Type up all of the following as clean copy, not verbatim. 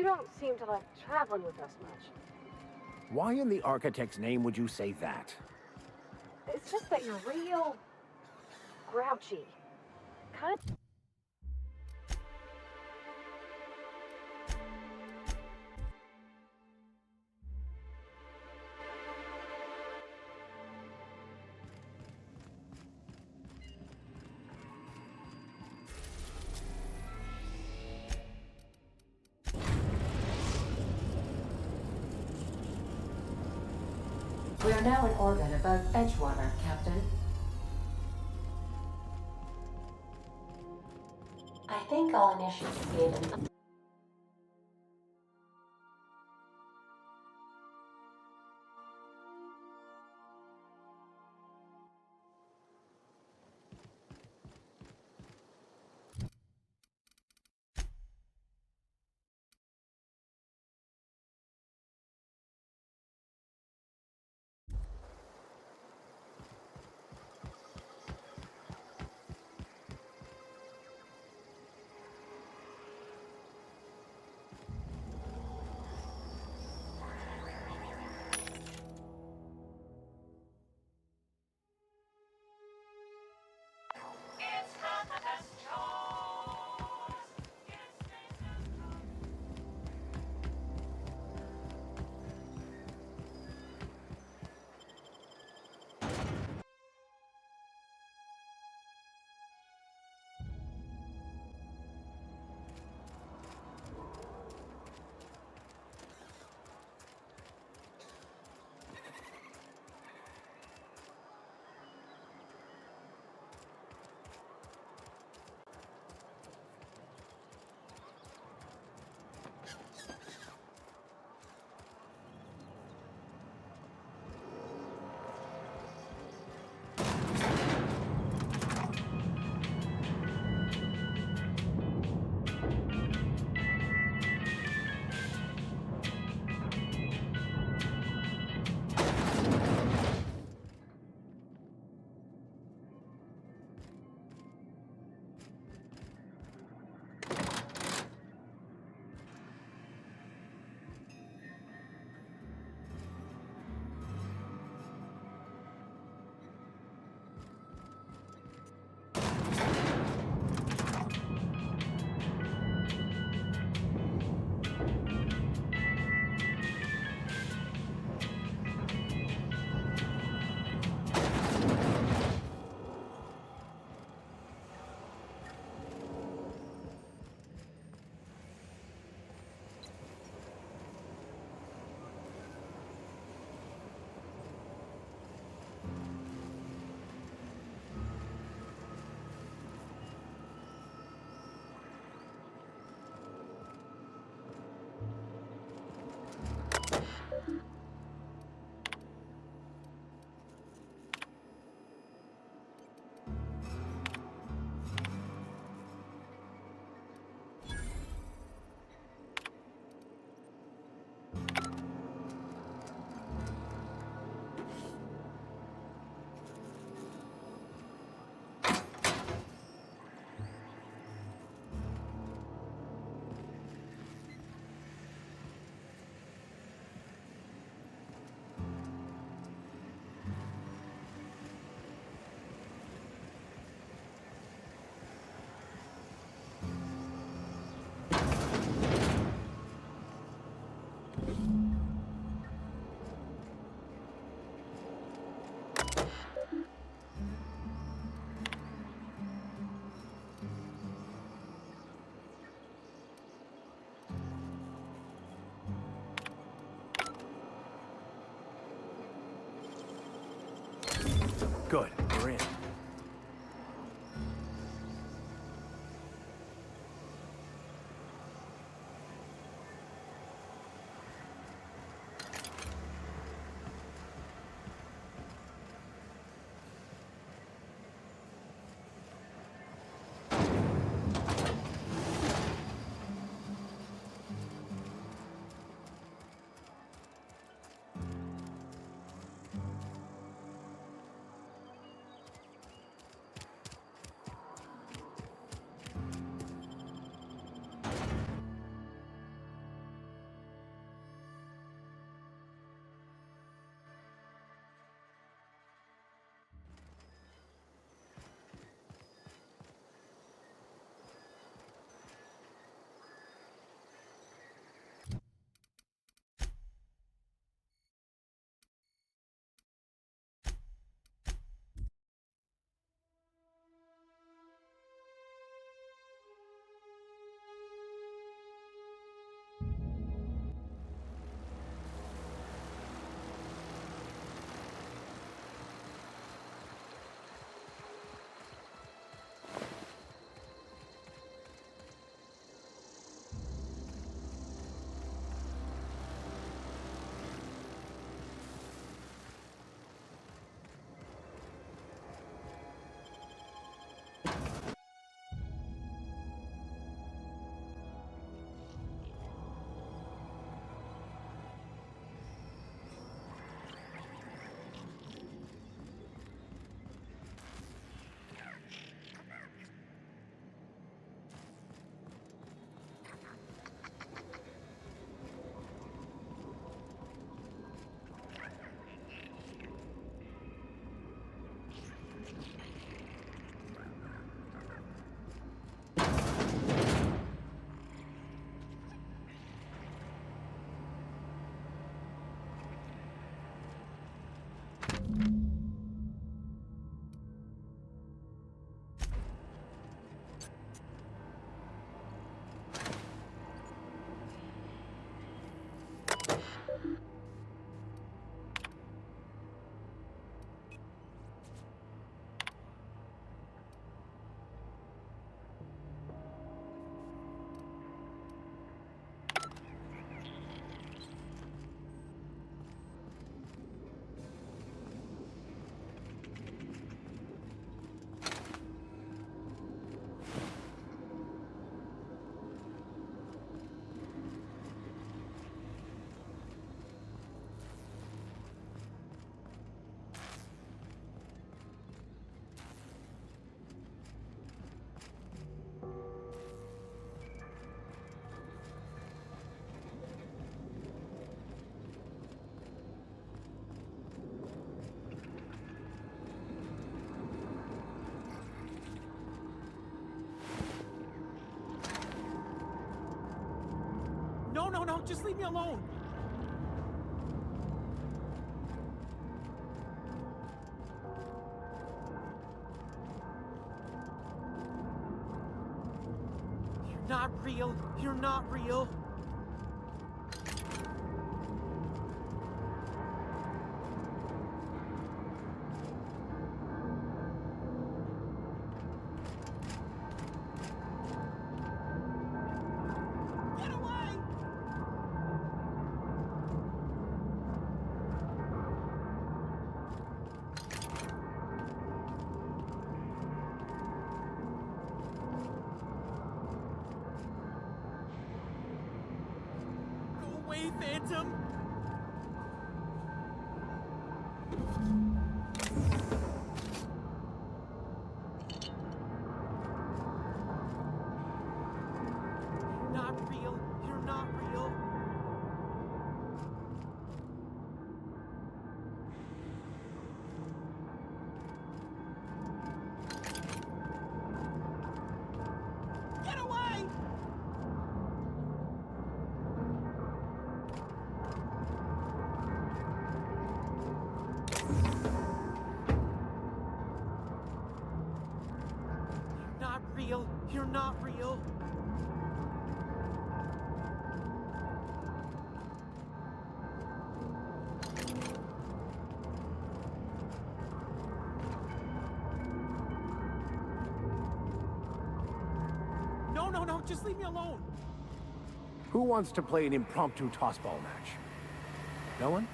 don't seem to like traveling with us much. Why in the architect's name would you say that? It's just that you're real grouchy. Kind of. We are now in orbit above Edgewater, Captain. I think all initiatives gave Good, we're in. just leave me alone. You're not real. You're not real. Get away! Go away, Phantom! You're not real. You're not real. Get away! You're not real. You're not real. No, no, no, just leave me alone. Who wants to play an impromptu tossball match? No one?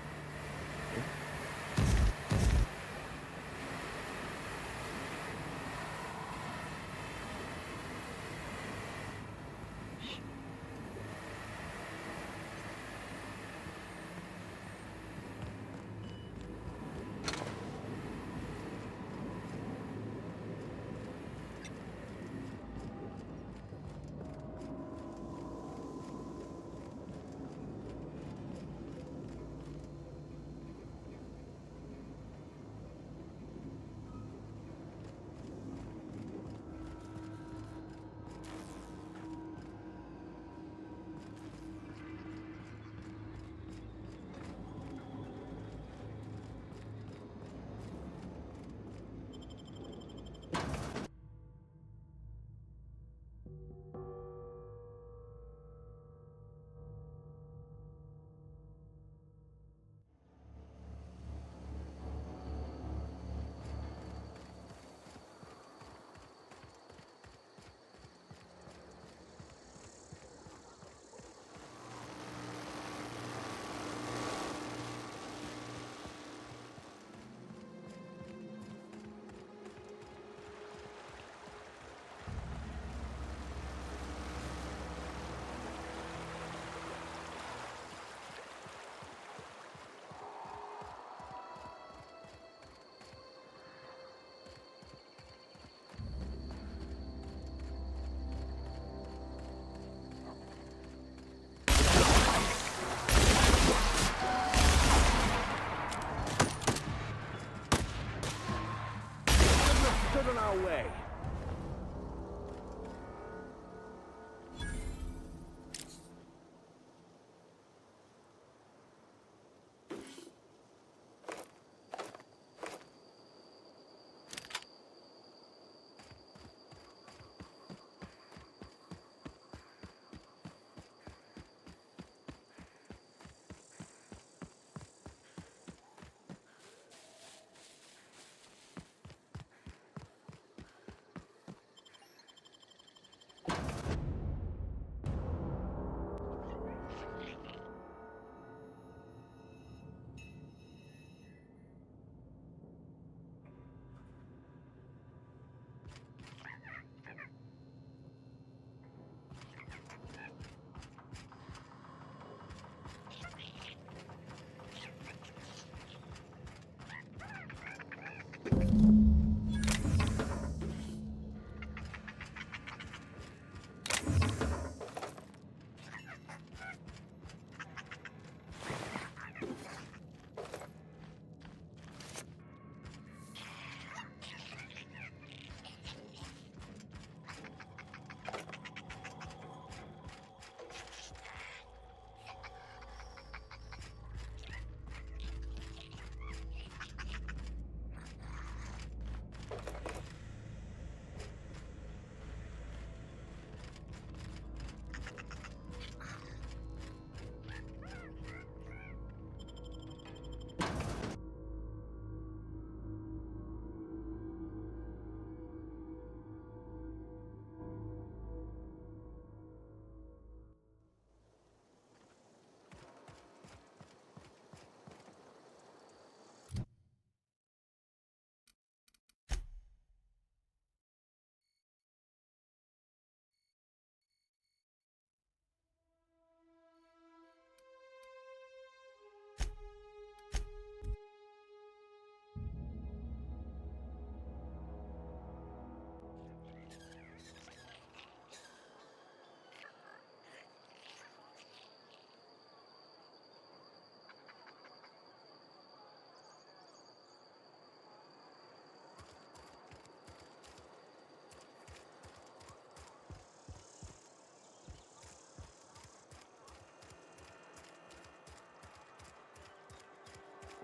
Stood in our way.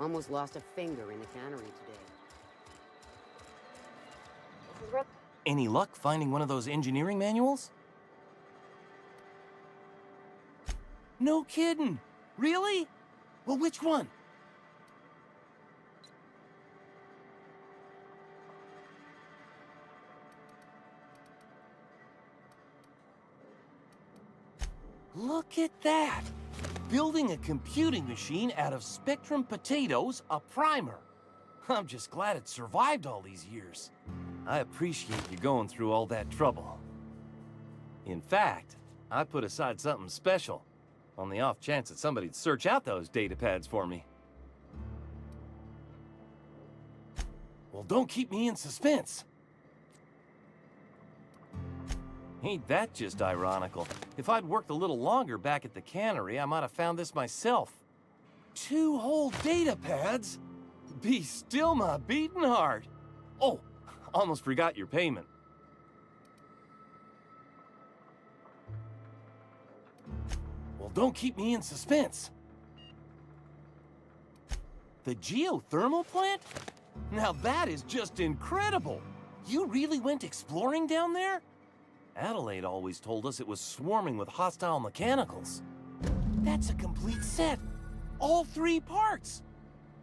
Almost lost a finger in the cannery today. This is where Any luck finding one of those engineering manuals? No kidding! Really? Well, which one? Look at that! Building a computing machine out of Spectrum potatoes, a primer. I'm just glad it survived all these years. I appreciate you going through all that trouble. In fact, I put aside something special, on the off chance that somebody'd search out those data pads for me. Well, don't keep me in suspense. Ain't that just ironical? If I'd worked a little longer back at the cannery, I might have found this myself. 2 whole data pads? Be still my beating heart. Oh, almost forgot your payment. Well, don't keep me in suspense. The geothermal plant? Now that is just incredible. You really went exploring down there? Adelaide always told us it was swarming with hostile mechanicals. That's a complete set. All 3 parts.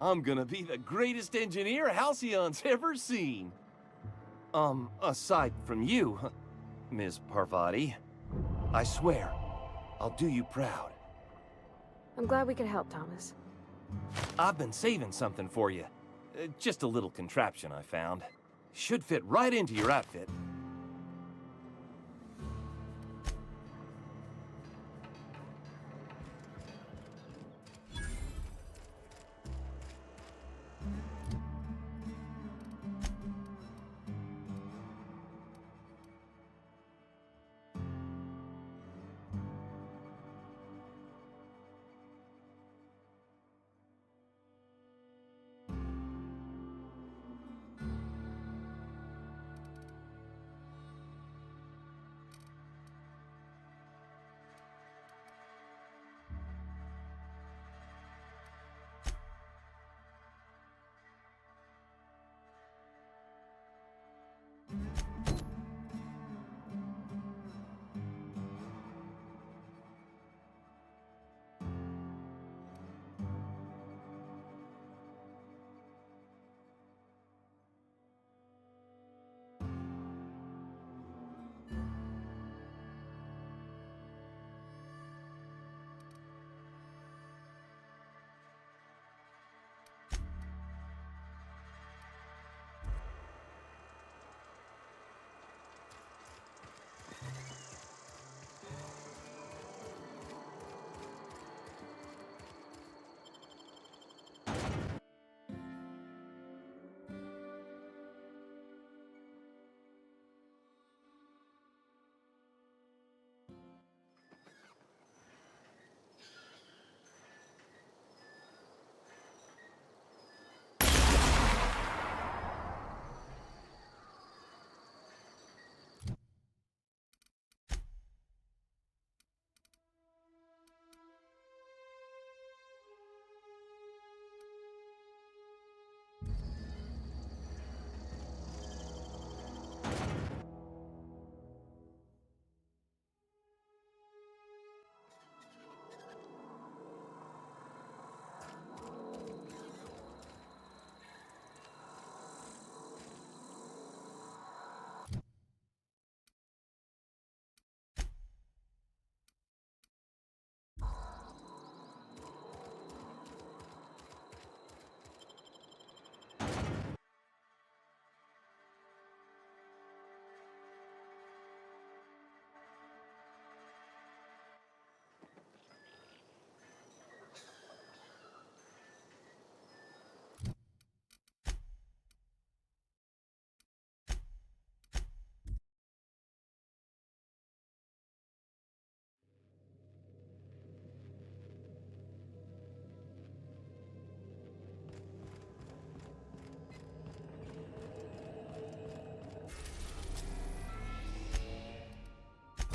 I'm gonna be the greatest engineer Halcyon's ever seen. Aside from you, Ms. Parvati, I swear, I'll do you proud. I'm glad we could help, Thomas. I've been saving something for you. Just a little contraption I found. Should fit right into your outfit.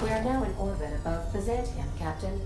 We are now in orbit above Byzantium, Captain.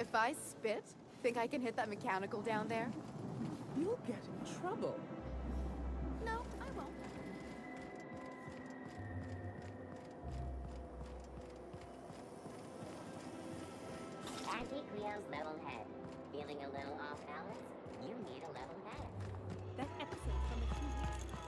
If I spit, think I can hit that mechanical down there? You'll get in trouble. No, I won't. Anti-Creo's level head. Feeling a little off balance? You need a level head. That episode from a few weeks ago.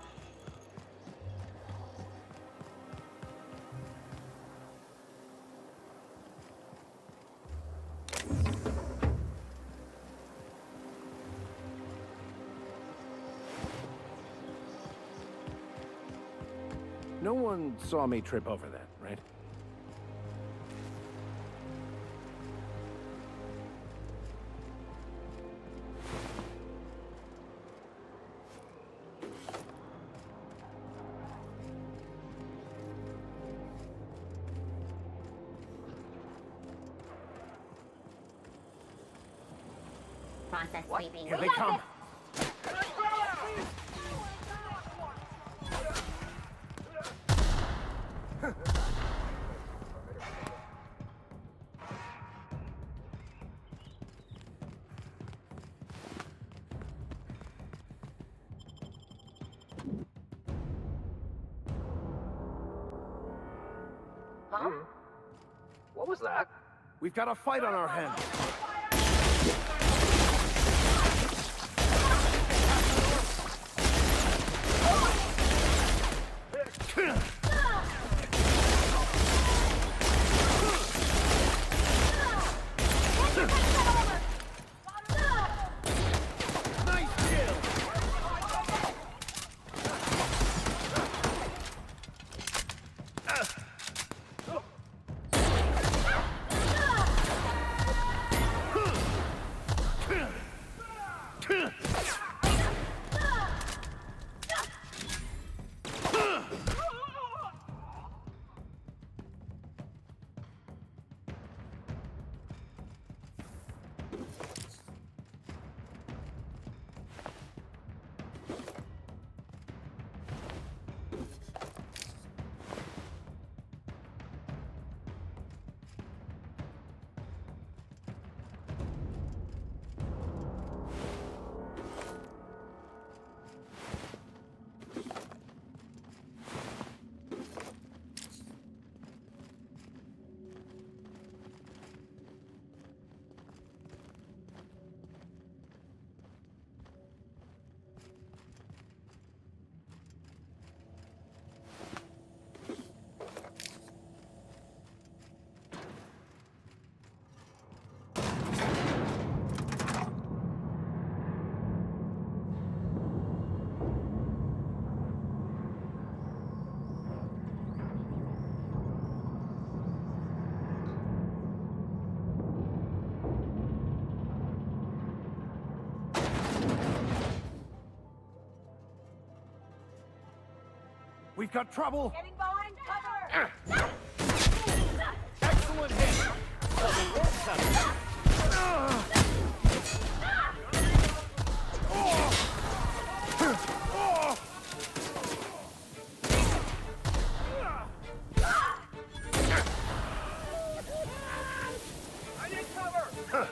No one saw me trip over that, right? Process sweeping. Here they come. Huh? What was that? We've got a fight on our hands. We've got trouble. Getting behind cover! Excellent hit. I need cover!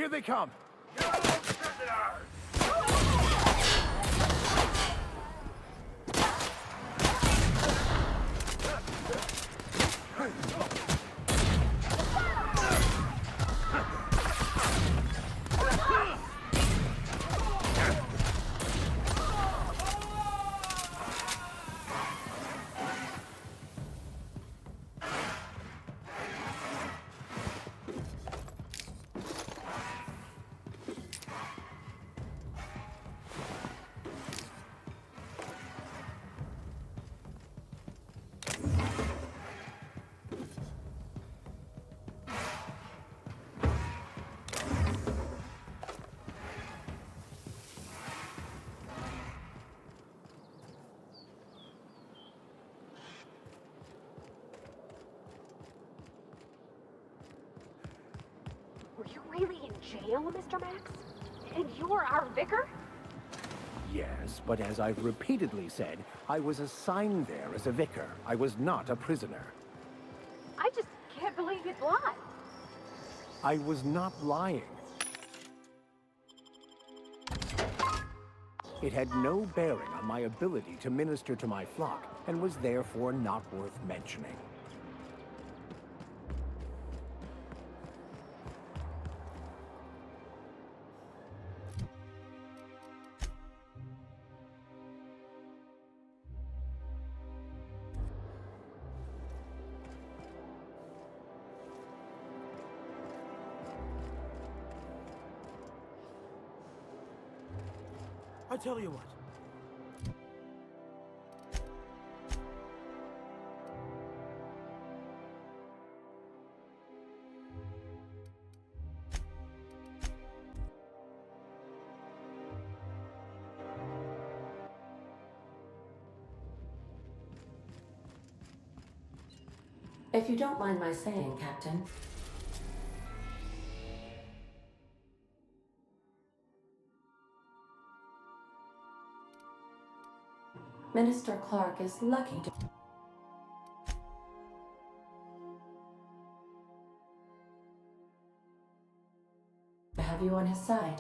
Here they come! Were you really in jail, Mr. Max? And you're our vicar? Yes, but as I've repeatedly said, I was assigned there as a vicar. I was not a prisoner. I just can't believe you'd lie. I was not lying. It had no bearing on my ability to minister to my flock, and was therefore not worth mentioning. I tell you what. If you don't mind my saying, Captain. Minister Clark is lucky to have you on his side.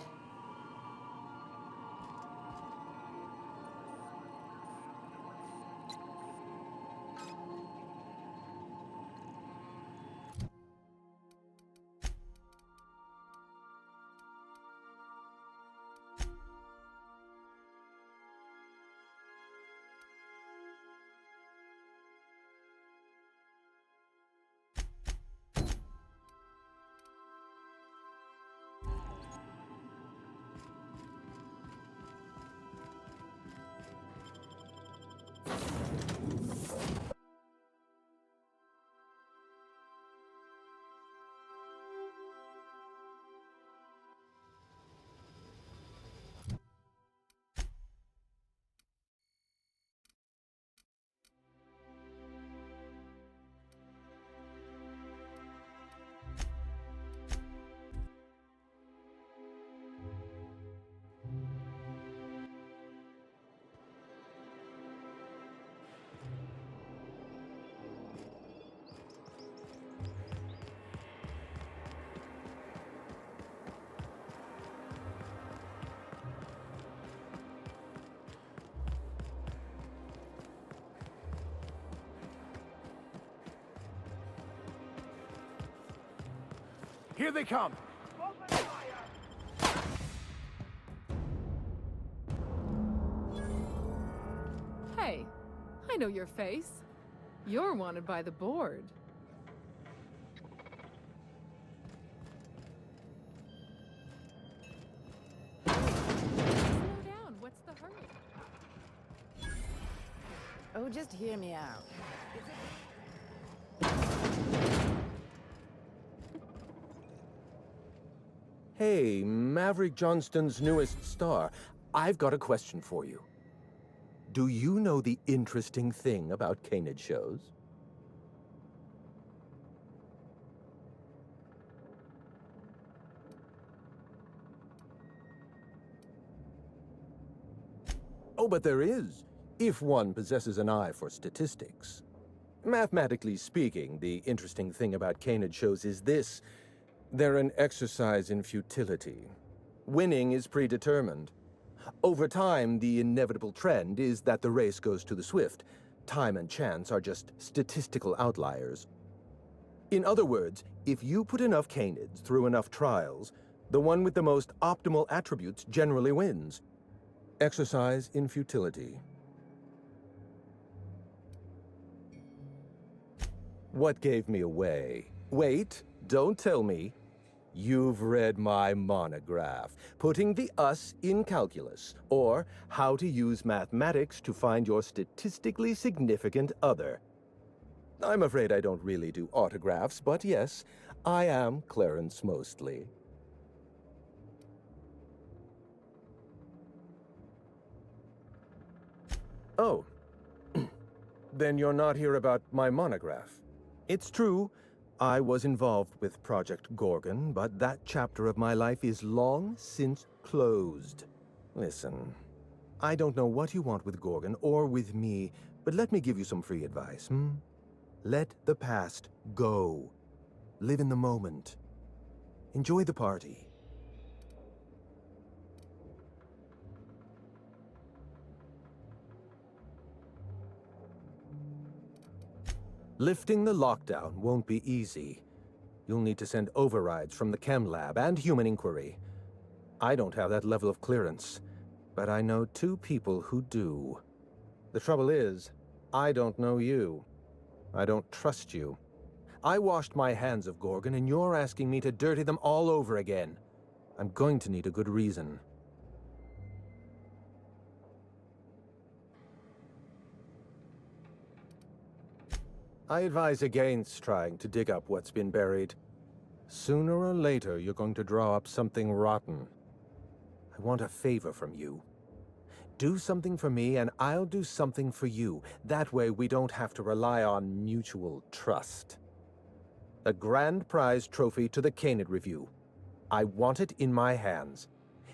Here they come! Hey, I know your face. You're wanted by the board. Slow down. What's the hurry? Oh, just hear me out. Hey, Maverick Johnston's newest star. I've got a question for you. Do you know the interesting thing about canid shows? Oh, but there is, if one possesses an eye for statistics. Mathematically speaking, the interesting thing about canid shows is this. They're an exercise in futility. Winning is predetermined. Over time, the inevitable trend is that the race goes to the swift. Time and chance are just statistical outliers. In other words, if you put enough canids through enough trials, the one with the most optimal attributes generally wins. Exercise in futility. What gave me away? Wait, don't tell me. You've read my monograph, Putting the Us in Calculus, or How to Use Mathematics to Find Your Statistically Significant Other. I'm afraid I don't really do autographs, but yes, I am Clarence Mostly. Oh, then you're not here about my monograph. It's true, I was involved with Project Gorgon, but that chapter of my life is long since closed. Listen, I don't know what you want with Gorgon or with me, but let me give you some free advice, Let the past go. Live in the moment. Enjoy the party. Lifting the lockdown won't be easy. You'll need to send overrides from the chem lab and human inquiry. I don't have that level of clearance, but I know 2 people who do. The trouble is, I don't know you. I don't trust you. I washed my hands of Gorgon, and you're asking me to dirty them all over again. I'm going to need a good reason. I advise against trying to dig up what's been buried. Sooner or later, you're going to draw up something rotten. I want a favor from you. Do something for me, and I'll do something for you. That way, we don't have to rely on mutual trust. A grand prize trophy to the Canid Review. I want it in my hands.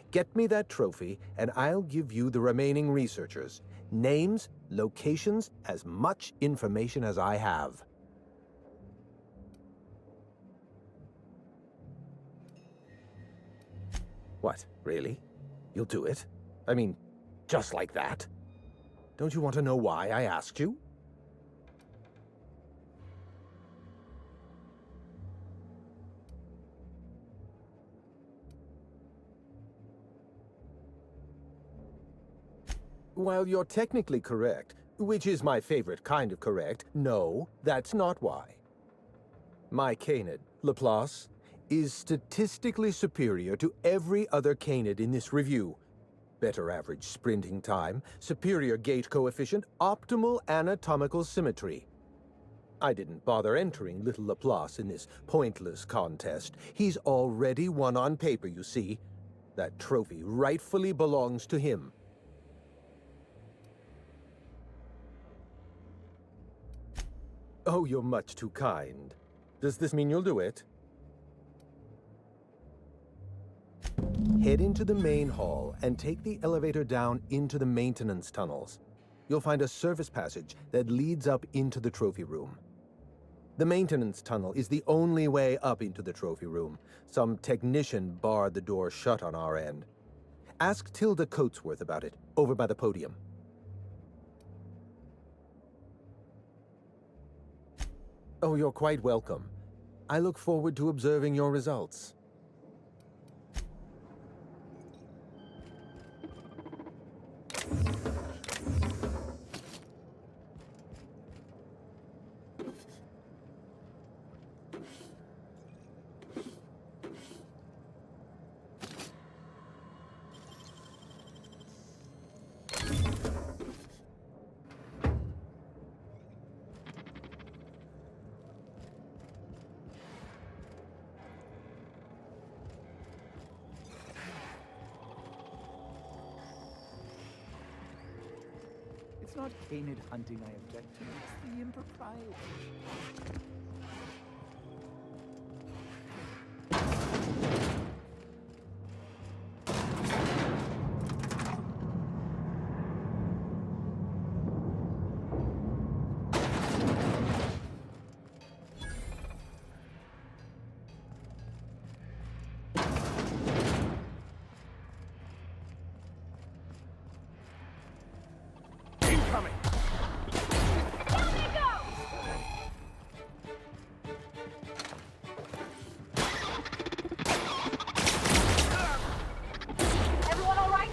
Get me that trophy, and I'll give you the remaining researchers. Names, locations, as much information as I have. What, really? You'll do it? I mean, just like that? Don't you want to know why I asked you? While you're technically correct, which is my favorite kind of correct, no, that's not why. My canid, Laplace, is statistically superior to every other canid in this review. Better average sprinting time, superior gait coefficient, optimal anatomical symmetry. I didn't bother entering little Laplace in this pointless contest. He's already won on paper, you see. That trophy rightfully belongs to him. Oh, you're much too kind. Does this mean you'll do it? Head into the main hall and take the elevator down into the maintenance tunnels. You'll find a service passage that leads up into the trophy room. The maintenance tunnel is the only way up into the trophy room. Some technician barred the door shut on our end. Ask Tilda Coatsworth about it, over by the podium. Oh, you're quite welcome. I look forward to observing your results. It's not canid hunting I object to, it's the impropriety. coming! Down they go! Everyone all right?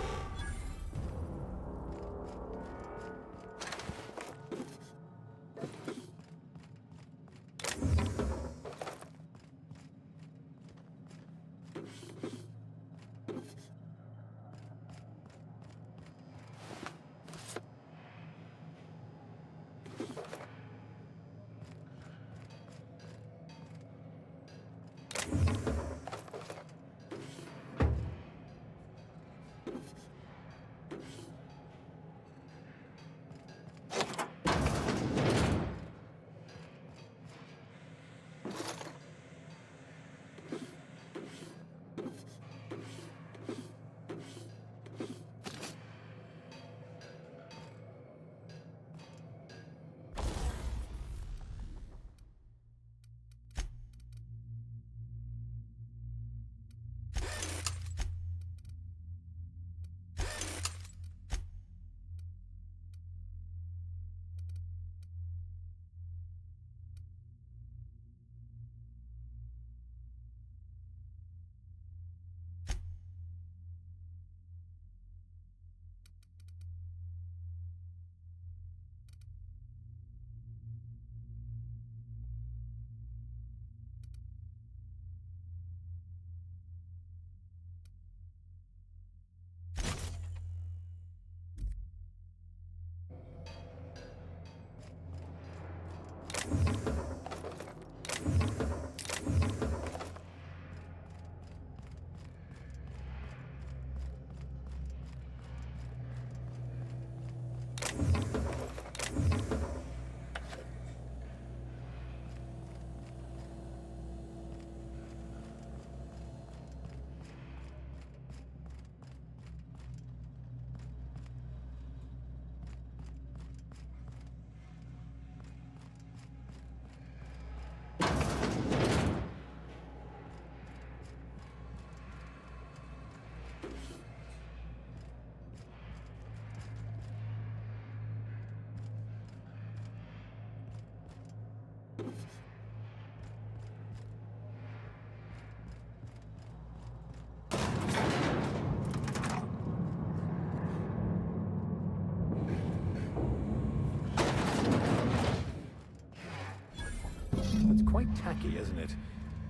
It's quite tacky, isn't it?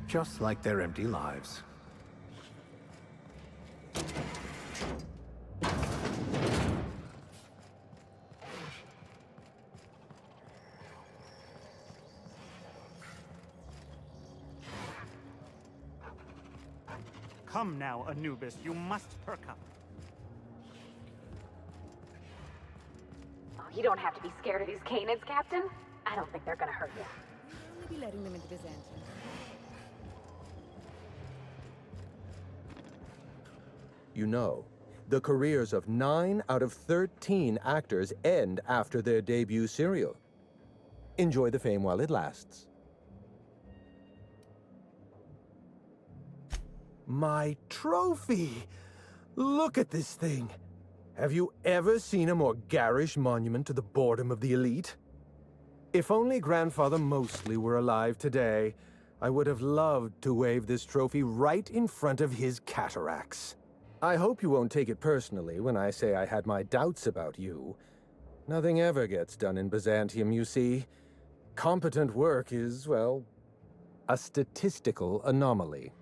Just like their empty lives. Come now, Anubis, you must perk up. Oh, you don't have to be scared of these canids, Captain. I don't think they're gonna hurt you. We'll only be letting them into Byzantium. You know, the careers of 9 out of 13 actors end after their debut serial. Enjoy the fame while it lasts. My trophy! Look at this thing! Have you ever seen a more garish monument to the boredom of the elite? If only Grandfather Mostly were alive today, I would have loved to wave this trophy right in front of his cataracts. I hope you won't take it personally when I say I had my doubts about you. Nothing ever gets done in Byzantium, you see. Competent work is, well, a statistical anomaly.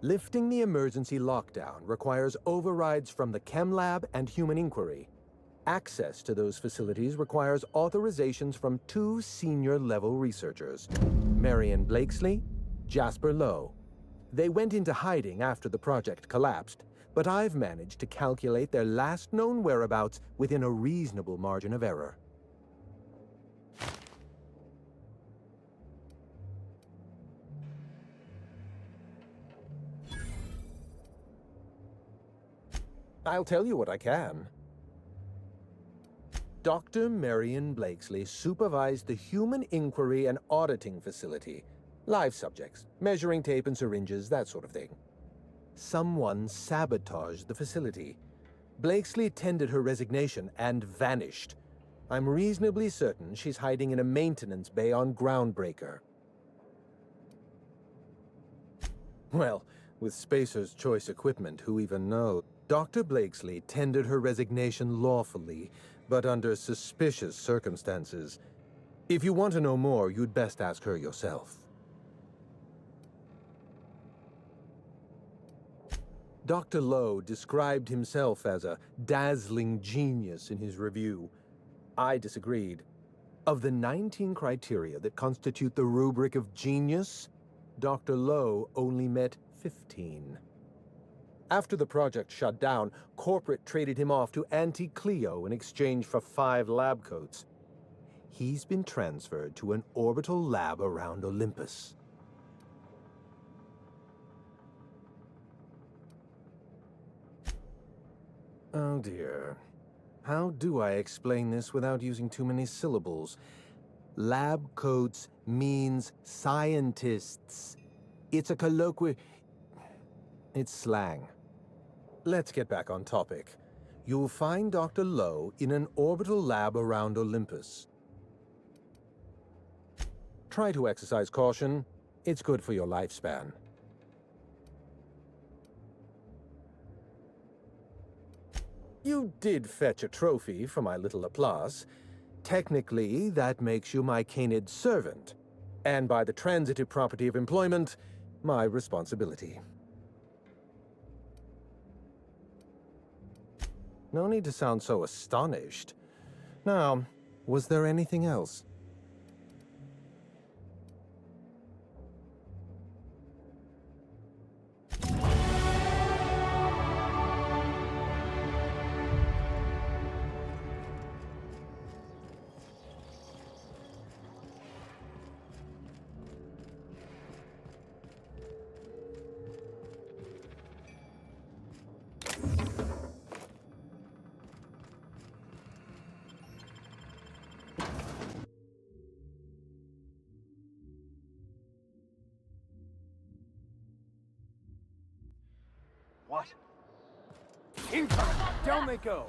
Lifting the emergency lockdown requires overrides from the Chem Lab and Human Inquiry. Access to those facilities requires authorizations from 2 senior-level researchers, Marion Blakesley, Jasper Lowe. They went into hiding after the project collapsed, but I've managed to calculate their last known whereabouts within a reasonable margin of error. I'll tell you what I can. Dr. Marion Blakesley supervised the Human Inquiry and Auditing Facility. Live subjects, measuring tape and syringes, that sort of thing. Someone sabotaged the facility. Blakesley tendered her resignation and vanished. I'm reasonably certain she's hiding in a maintenance bay on Groundbreaker. Well, with Spacer's choice equipment, who even knows? Dr. Blakesley tendered her resignation lawfully, but under suspicious circumstances. If you want to know more, you'd best ask her yourself. Dr. Lowe described himself as a dazzling genius in his review. I disagreed. Of the 19 criteria that constitute the rubric of genius, Dr. Lowe only met 15. After the project shut down, corporate traded him off to Auntie Cleo in exchange for 5 lab coats. He's been transferred to an orbital lab around Olympus. Oh dear. How do I explain this without using too many syllables? Lab coats means scientists. It's a colloquial... It's slang. Let's get back on topic. You'll find Dr. Lowe in an orbital lab around Olympus. Try to exercise caution. It's good for your lifespan. You did fetch a trophy for my little applause. Technically, that makes you my canid servant, and by the transitive property of employment, my responsibility. No need to sound so astonished. Now, was there anything else? What? Incoming! Down they go!